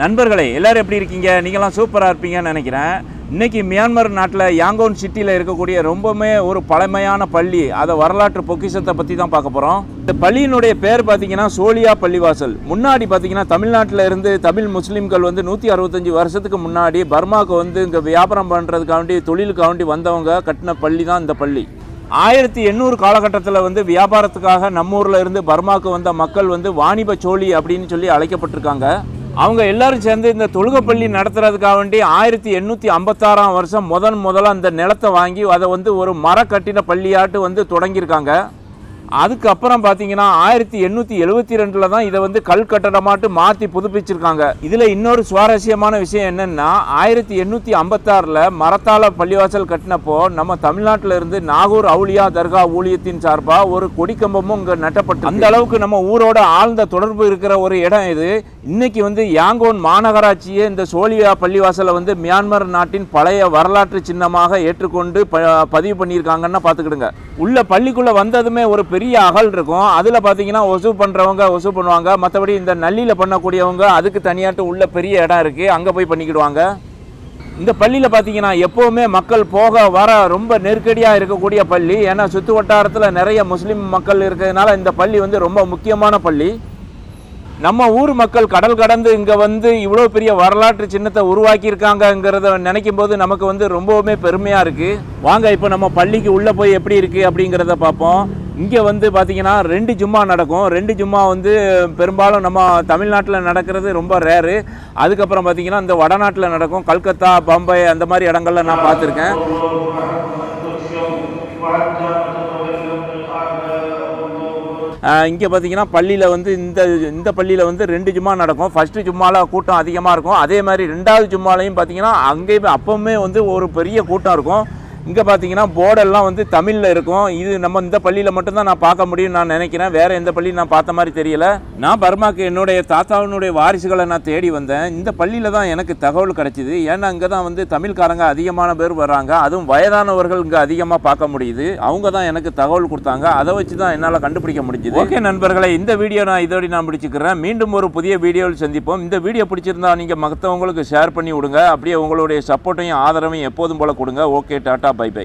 நண்பர்களே எல்லாரும் எப்படி இருக்கீங்க? நீங்களாம் சூப்பராக இருப்பீங்கன்னு நினைக்கிறேன். இன்றைக்கி மியான்மர் நாட்டில் யாங்கோன் சிட்டியில் இருக்கக்கூடிய ரொம்பவுமே ஒரு பழமையான பள்ளி, அதை வரலாற்று பொக்கிஷத்தை பற்றி தான் பார்க்க போகிறோம். இந்த பள்ளியினுடைய பேர் பார்த்திங்கன்னா சோலியா பள்ளிவாசல். முன்னாடி பார்த்திங்கன்னா தமிழ்நாட்டில் இருந்து தமிழ் முஸ்லீம்கள் 165 வருஷத்துக்கு முன்னாடி பர்மாவுக்கு இங்கே வியாபாரம் பண்ணுறதுக்காண்டி தொழிலுக்காண்டி வந்தவங்க கட்டின பள்ளி தான் இந்த பள்ளி. 1800 காலகட்டத்தில் வியாபாரத்துக்காக நம்ம ஊரில் இருந்து பர்மாவுக்கு வந்த மக்கள் வாணிப சோழி அப்படின்னு சொல்லி அழைக்கப்பட்டிருக்காங்க. அவங்க எல்லாரும் சேர்ந்து இந்த தொழுகைப்பள்ளி நடத்துறதுக்காக வேண்டி 1856ஆம் வருஷம் முதல்ல அந்த நிலத்தை வாங்கி அதை ஒரு மரக்கட்டின பள்ளியாட்டு தொடங்கியிருக்காங்க. அதுக்கப்புறம் பார்த்தீங்கன்னா 1872 தான் இதை கல் கட்டடமாட்டு மாற்றி புதுப்பிச்சிருக்காங்க. இதில் இன்னொரு சுவாரஸ்யமான விஷயம் என்னென்னா 1856 மரத்தால பள்ளிவாசல் கட்டினப்போ நம்ம தமிழ்நாட்டில் இருந்து நாகூர் அவுலியா தர்கா ஊழியத்தின் சார்பாக ஒரு கொடிக்கம்பமும் இங்கே நட்டப்பட்டு, அந்த அளவுக்கு நம்ம ஊரோட ஆழ்ந்த தொடர்பு இருக்கிற ஒரு இடம் இது. இன்னைக்கு யாங்கோன் மாநகராட்சியே இந்த சோலியா பள்ளிவாசலை மியான்மர் நாட்டின் பழைய வரலாற்று சின்னமாக ஏற்றுக்கொண்டு பதிவு பண்ணியிருக்காங்கன்னா பார்த்துக்கிடுங்க. உள்ள பள்ளிக்குள்ளே வந்ததுமே ஒரு பெரிய அகல் இருக்கும். அதில் பார்த்தீங்கன்னா ஒசு பண்ணுறவங்க ஒசு பண்ணுவாங்க. மற்றபடி இந்த நள்ளியில் பண்ணக்கூடியவங்க அதுக்கு தனியாட்டு உள்ள பெரிய இடம் இருக்குது, அங்கே போய் பண்ணிக்கிடுவாங்க. இந்த பள்ளியில் பார்த்தீங்கன்னா எப்போவுமே மக்கள் போக வர ரொம்ப நெருக்கடியாக இருக்கக்கூடிய பள்ளி. ஏன்னா சுற்று வட்டாரத்தில் நிறைய முஸ்லீம் மக்கள் இருக்கிறதுனால இந்த பள்ளி ரொம்ப முக்கியமான பள்ளி. நம்ம ஊர் மக்கள் கடல் கடந்து இங்கே இவ்வளோ பெரிய வரலாற்று சின்னத்தை உருவாக்கியிருக்காங்கங்கிறத நினைக்கும் போது நமக்கு ரொம்பவுமே பெருமையாக இருக்குது. வாங்க இப்போ நம்ம பள்ளிக்கு உள்ளே போய் எப்படி இருக்குது அப்படிங்கிறத பார்ப்போம். இங்கே பார்த்தீங்கன்னா 2 ஜும்மா நடக்கும். 2 ஜும்மா பெரும்பாலும் நம்ம தமிழ்நாட்டில் நடக்கிறது ரொம்ப ரேரு. அதுக்கப்புறம் பார்த்தீங்கன்னா இந்த வடநாட்டில் நடக்கும். கல்கத்தா, பம்பாய் அந்த மாதிரி இடங்கள்ல நான் பார்த்துருக்கேன். இங்கே பார்த்தீங்கன்னா பள்ளியில் இந்த பள்ளியில் 2 ஜும்மா நடக்கும். ஃபஸ்ட்டு ஜும்மாவில் கூட்டம் அதிகமாக இருக்கும். அதே மாதிரி 2வது ஜும்மாலையும் பார்த்தீங்கன்னா அங்கேயுமே அப்போவுமே ஒரு பெரிய கூட்டம் இருக்கும். இங்கே பார்த்தீங்கன்னா போர்டெல்லாம் தமிழில் இருக்கும். இது நம்ம இந்த பள்ளியில் மட்டும்தான் நான் பார்க்க முடியும்னு நான் நினைக்கிறேன். வேறு எந்த பள்ளியும் நான் பார்த்த மாதிரி தெரியல. நான் பர்மாக்கு என்னுடைய தாத்தாவினுடைய வாரிசுகளை நான் தேடி வந்தேன். இந்த பள்ளியில் தான் எனக்கு தகவல் கிடைச்சிது. ஏன்னா இங்கே தான் தமிழ்காரங்க அதிகமான பேர் வர்றாங்க. அதுவும் வயதானவர்கள் இங்கே அதிகமாக பார்க்க முடியுது. அவங்க தான் எனக்கு தகவல் கொடுத்தாங்க. அதை வச்சு தான் என்னால் கண்டுபிடிக்க முடிஞ்சுது. ஓகே நண்பர்களே, இந்த வீடியோ இதோடு நான் பிடிச்சிக்கிறேன். மீண்டும் ஒரு புதிய வீடியோவில் சந்திப்போம். இந்த வீடியோ பிடிச்சிருந்தா நீங்கள் மற்றவங்களுக்கு ஷேர் பண்ணி விடுங்க. அப்படியே உங்களுடைய சப்போர்ட்டையும் ஆதரவையும் எப்போதும் போல கொடுங்க. Okay, tata, bye by.